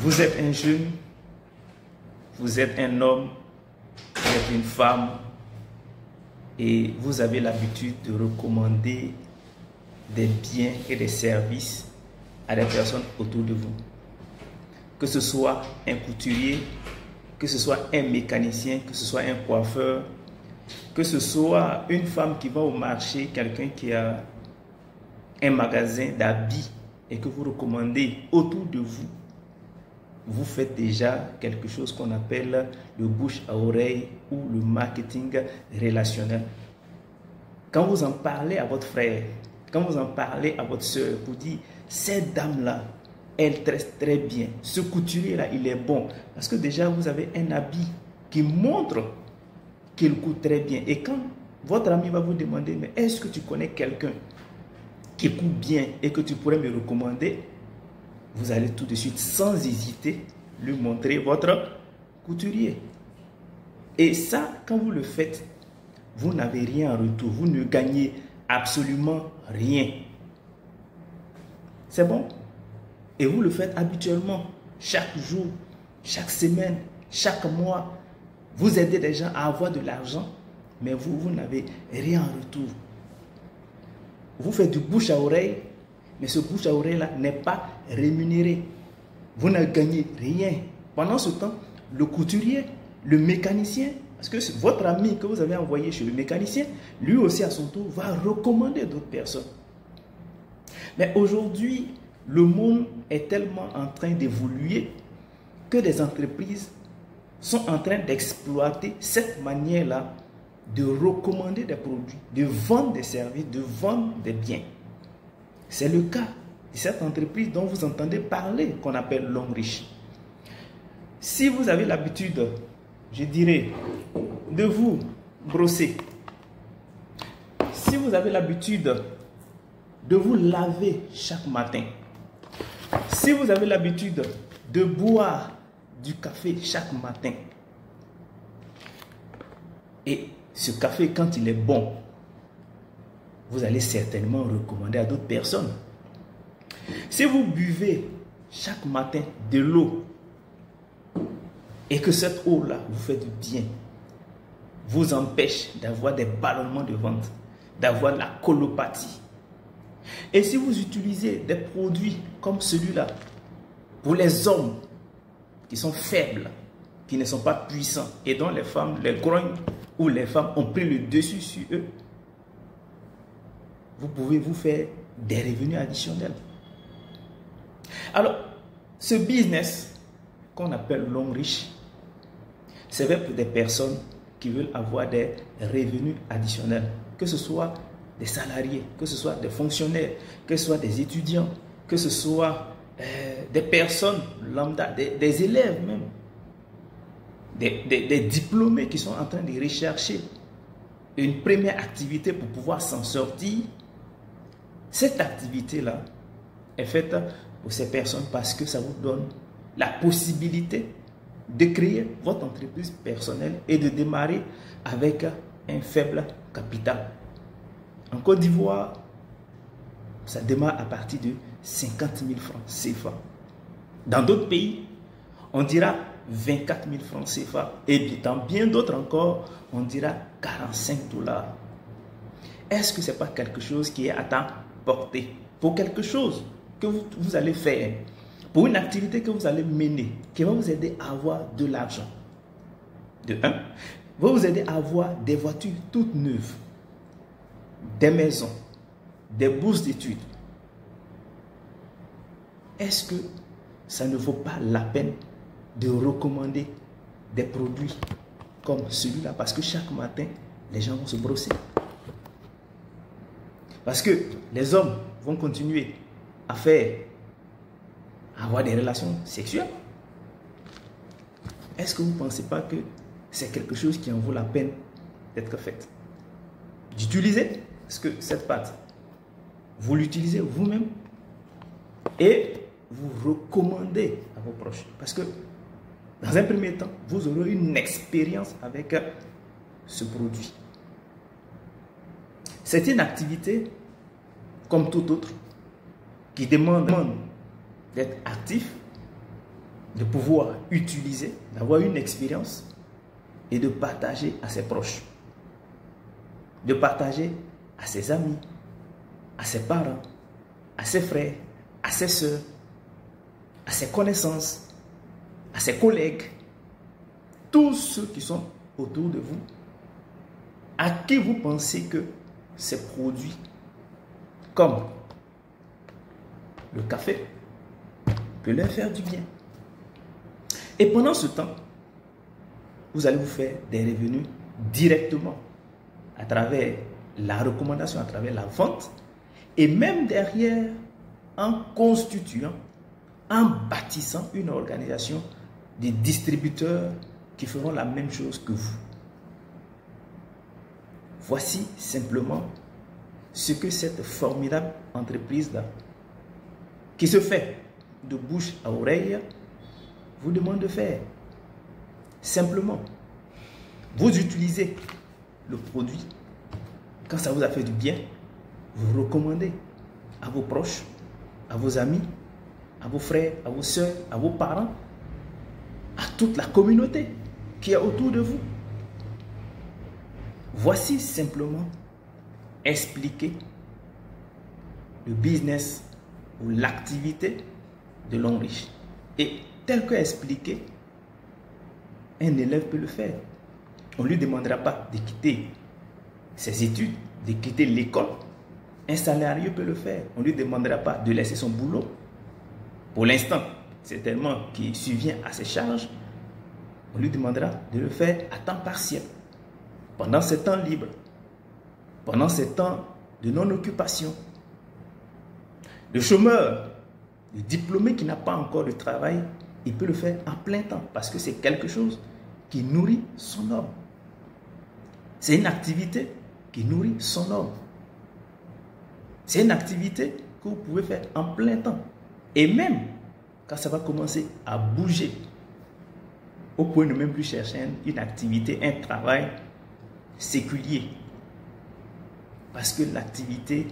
Vous êtes un jeune, vous êtes un homme, vous êtes une femme et vous avez l'habitude de recommander des biens et des services à des personnes autour de vous. Que ce soit un couturier, que ce soit un mécanicien, que ce soit un coiffeur, que ce soit une femme qui va au marché, quelqu'un qui a un magasin d'habits et que vous recommandez autour de vous, vous faites déjà quelque chose qu'on appelle le bouche à oreille ou le marketing relationnel. Quand vous en parlez à votre frère, quand vous en parlez à votre soeur, vous dites, cette dame-là, elle tresse très bien. Ce couturier-là, il est bon. Parce que déjà, vous avez un habit qui montre qu'il coûte très bien. Et quand votre ami va vous demander, mais est-ce que tu connais quelqu'un qui coûte bien et que tu pourrais me recommander, vous allez tout de suite, sans hésiter, lui montrer votre couturier. Et ça, quand vous le faites, vous n'avez rien en retour. Vous ne gagnez absolument rien. C'est bon? Et vous le faites habituellement, chaque jour, chaque semaine, chaque mois. Vous aidez les gens à avoir de l'argent, mais vous n'avez rien en retour. Vous faites du bouche à oreille, mais ce bouche à oreille-là n'est pas rémunéré. Vous ne gagnez rien. Pendant ce temps, le couturier, le mécanicien, parce que c'est votre ami que vous avez envoyé chez le mécanicien, lui aussi à son tour va recommander d'autres personnes. Mais aujourd'hui, le monde est tellement en train d'évoluer que des entreprises sont en train d'exploiter cette manière-là de recommander des produits, de vendre des services, de vendre des biens. C'est le cas de cette entreprise dont vous entendez parler, qu'on appelle l'homme riche. Si vous avez l'habitude, je dirais, de vous brosser, si vous avez l'habitude de vous laver chaque matin, si vous avez l'habitude de boire du café chaque matin, et ce café, quand il est bon, vous allez certainement recommander à d'autres personnes. Si vous buvez chaque matin de l'eau et que cette eau-là vous fait du bien, vous empêche d'avoir des ballonnements de ventre, d'avoir la colopathie. Et si vous utilisez des produits comme celui-là pour les hommes qui sont faibles, qui ne sont pas puissants et dont les femmes, les grognes ou les femmes ont pris le dessus sur eux, vous pouvez vous faire des revenus additionnels. Alors, ce business qu'on appelle l'homme riche, c'est fait pour des personnes qui veulent avoir des revenus additionnels, que ce soit des salariés, que ce soit des fonctionnaires, que ce soit des étudiants, que ce soit des personnes lambda, des élèves même, des diplômés qui sont en train de rechercher une première activité pour pouvoir s'en sortir. Cette activité-là est faite pour ces personnes parce que ça vous donne la possibilité de créer votre entreprise personnelle et de démarrer avec un faible capital. En Côte d'Ivoire, ça démarre à partir de 50 000 francs CFA. Dans d'autres pays, on dira 24 000 francs CFA. Et dans bien d'autres encore, on dira 45 $. Est-ce que ce n'est pas quelque chose qui est à ta portée? Pour quelque chose que vous allez faire, pour une activité que vous allez mener, qui va vous aider à avoir de l'argent. De un, va vous aider à avoir des voitures toutes neuves, des maisons, des bourses d'études. Est-ce que ça ne vaut pas la peine de recommander des produits comme celui-là? Parce que chaque matin, les gens vont se brosser. Parce que les hommes vont continuer à avoir des relations sexuelles. Est-ce que vous ne pensez pas que c'est quelque chose qui en vaut la peine d'être fait? D'utiliser? Parce que cette pâte, vous l'utilisez vous-même et vous recommandez à vos proches. Parce que dans un premier temps, vous aurez une expérience avec ce produit. C'est une activité comme toute autre qui demande d'être actif, de pouvoir utiliser, d'avoir une expérience et de partager à ses proches, de partager à ses amis, à ses parents, à ses frères, à ses soeurs, à ses connaissances, à ses collègues, tous ceux qui sont autour de vous, à qui vous pensez que ces produits, comme le café, peut leur faire du bien. Et pendant ce temps, vous allez vous faire des revenus directement à travers la recommandation, à travers la vente, et même derrière, en constituant, en bâtissant une organisation de distributeurs qui feront la même chose que vous. Voici simplement ce que cette formidable entreprise-là, qui se fait de bouche à oreille, vous demande de faire. Simplement, vous utilisez le produit. Quand ça vous a fait du bien, vous recommandez à vos proches, à vos amis, à vos frères, à vos soeurs, à vos parents, à toute la communauté qui est autour de vous. Voici simplement expliquer le business ou l'activité de l'homme riche. Et tel que expliqué, un élève peut le faire. On ne lui demandera pas de quitter ses études, de quitter l'école. Un salarié peut le faire. On ne lui demandera pas de laisser son boulot. Pour l'instant, c'est tellement qu'il subvient à ses charges. On lui demandera de le faire à temps partiel. Pendant ses temps libres. Pendant ses temps de non-occupation. Le chômeur, le diplômé qui n'a pas encore de travail, il peut le faire en plein temps parce que c'est quelque chose qui nourrit son homme. C'est une activité qui nourrit son homme. C'est une activité que vous pouvez faire en plein temps. Et même quand ça va commencer à bouger, au point de ne même plus chercher une activité, un travail séculier. Parce que l'activité,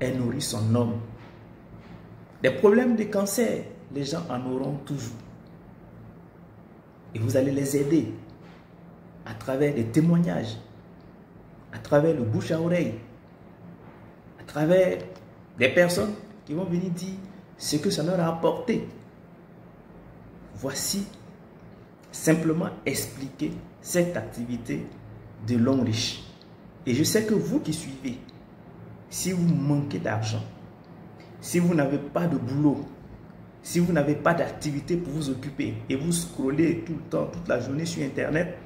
elle nourrit son homme. Des problèmes de cancer, les gens en auront toujours. Et vous allez les aider à travers des témoignages, à travers le bouche à oreille, à travers des personnes qui vont venir dire ce que ça leur a apporté. Voici simplement expliquer cette activité de l'homme riche. Et je sais que vous qui suivez, si vous manquez d'argent, si vous n'avez pas de boulot, si vous n'avez pas d'activité pour vous occuper et vous scrollez tout le temps, toute la journée sur Internet,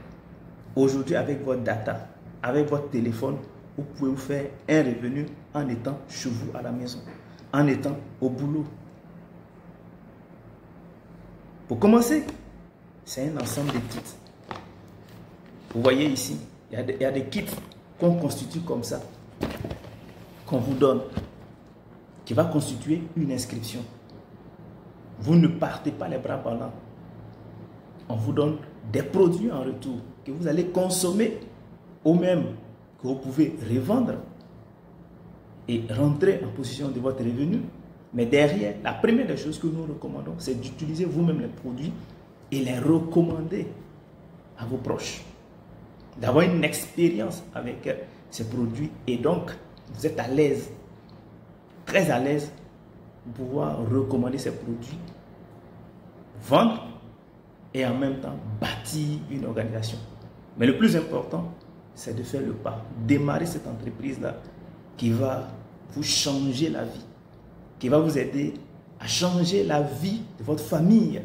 aujourd'hui avec votre data, avec votre téléphone, vous pouvez vous faire un revenu en étant chez vous à la maison, en étant au boulot. Pour commencer, c'est un ensemble de kits. Vous voyez ici, il y a des kits qu'on constitue comme ça, qu'on vous donne, qui va constituer une inscription. Vous ne partez pas les bras ballants. On vous donne des produits en retour que vous allez consommer ou même que vous pouvez revendre et rentrer en possession de votre revenu. Mais derrière, la première des choses que nous recommandons, c'est d'utiliser vous-même les produits et les recommander à vos proches. D'avoir une expérience avec ces produits et donc vous êtes à l'aise, très à l'aise pour pouvoir recommander ces produits, vendre et en même temps bâtir une organisation. Mais le plus important, c'est de faire le pas, démarrer cette entreprise-là qui va vous changer la vie, qui va vous aider à changer la vie de votre famille,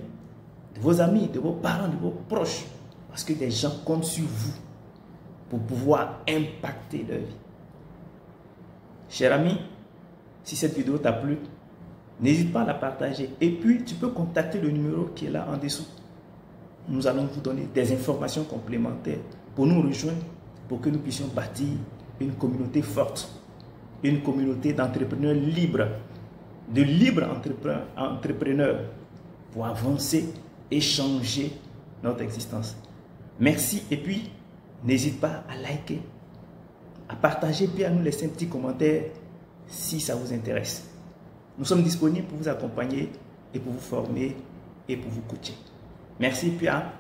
de vos amis, de vos parents, de vos proches, parce que des gens comptent sur vous pour pouvoir impacter leur vie. Cher ami, si cette vidéo t'a plu, n'hésite pas à la partager. Et puis, tu peux contacter le numéro qui est là en dessous. Nous allons vous donner des informations complémentaires pour nous rejoindre, pour que nous puissions bâtir une communauté forte, une communauté d'entrepreneurs libres, de libres entrepreneurs pour avancer et changer notre existence. Merci et puis, n'hésite pas à liker, à partager, puis à nous laisser un petit commentaire si ça vous intéresse. Nous sommes disponibles pour vous accompagner et pour vous former et pour vous coacher. Merci, puis à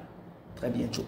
très bientôt.